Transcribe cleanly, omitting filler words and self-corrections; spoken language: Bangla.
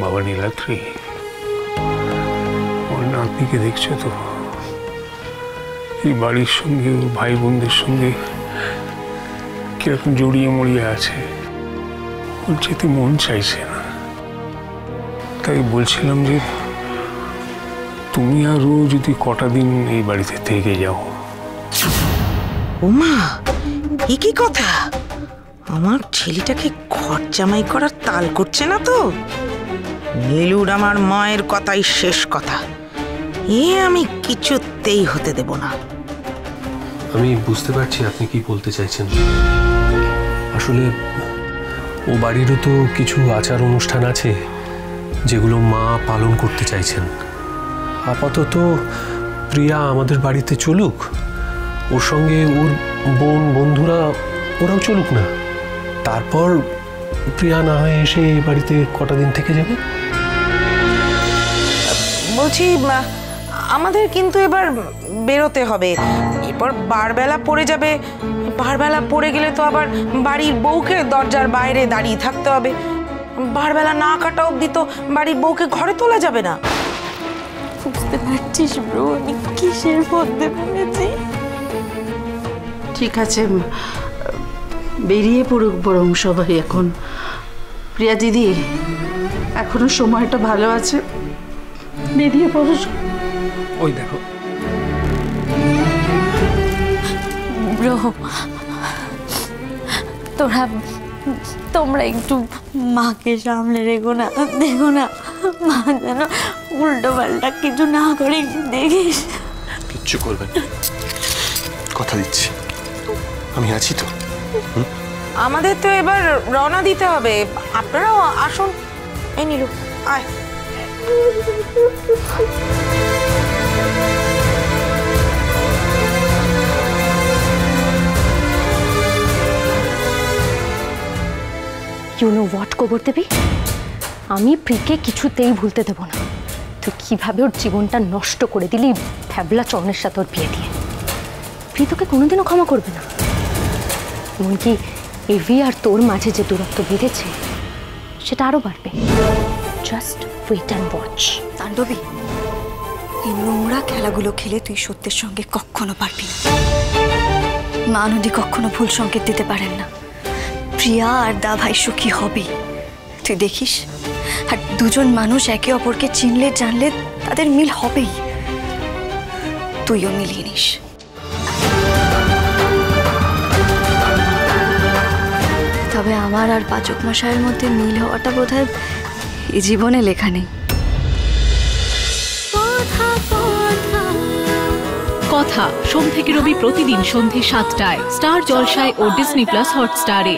বাবা নীলাদ্রি, ওর নাতনিকে দেখছো তো? এই বাড়ির সঙ্গে, ওর ভাই বোনদের সঙ্গে কিরকম জড়িয়ে মরিয়ে আছে। ওর যেতে মন চাইছে না। তাই বলছিলাম যে তুমি আর ও যদি কটা দিন এই বাড়িতে থেকে যাও। ওমা, এ কি কথা? আমার ছেলেটাকে ঘর জামাই করার তাল করছে না তো? নীলুর আমার মায়ের কথাই শেষ কথা, এ আমি কিছুতেই হতে দেব না। আমি বুঝতে পারছি আপনি কি বলতে চাইছেন। আসলে ও বাড়িরও তো কিছু আচার অনুষ্ঠান আছে যেগুলো মা পালন করতে চাইছেন। আপাতত প্রিয়া আমাদের বাড়িতে চলুক, ওর সঙ্গে ওর বোন বন্ধুরা ওরাও চলুক না, তারপর প্রিয়া না হয়ে এসে এই বাড়িতে কটা দিন থেকে যাবে। বলছি, আমাদের কিন্তু এবার বেরোতে হবে। এরপর বারবেলা পড়ে যাবে। বারবেলা পড়ে গেলে তো আবার বাড়ির বউকে দরজার বাইরে দাঁড়িয়ে থাকতে হবে। বারবেলা না কাটা অবধি তো বাড়ির বউকে ঘরে তোলা যাবে না। বুঝতে পারছিস ব্রো, আমি কিসের মধ্যে পড়েছি। ঠিক আছে, বেরিয়ে পড়ুক বরং সবাই এখন। প্রিয়া দিদি, এখনো সময়টা ভালো আছে, বেরিয়ে পড়ো। ওই দেখো ব্রো, তোমরা একটু মাকে সামলে রেখো না। দেখো না, মা যেন উল্টো পাল্টা কিছু না করে, দেখিস। কিচ্ছু করবেন, কথা দিচ্ছি, আমি আছি তো। আমাদের তো এবার রওনা দিতে হবে, আপনারাও আসুন। এই নীলু, আয়। ইউ নো হোয়াট গোবর দেবী, আমি প্রিকে কিছুতেই ভুলতে দেব না। তুই কিভাবে ওর জীবনটা নষ্ট করে দিলি ফ্যাবলা চরণের সাথে ওর বিয়ে দিয়ে। প্রি তোকে কোনোদিনও ক্ষমা করবে না। এমনকি এভি আর তোর মাঝে যে দূরত্ব বেঁধেছে সেটা আরো বাড়বে। Just wait and watch. তাণ্ডবী, এই নোংরা খেলাগুলো খেলে তুই সত্যের সঙ্গে কখনো পারবি না। মা নদী কখনো ভুল সংকেত দিতে পারেন না। প্রিয়া আর দা ভাই সুখী হবেই, তুই দেখিস। আর দুজন মানুষ একে অপরকে চিনলে জানলে তাদের মিল হবেই, তুইও মিলিয়ে নিস। তবে আমার আর পাচক মশাইয়ের মধ্যে মিল হওয়াটা বোধহয় এই জীবনে লেখা নেই। কথা সোম থেকে রবি প্রতিদিন সন্ধ্যে ৭টায় স্টার জলসায় ও ডিজনি প্লাস হটস্টারে।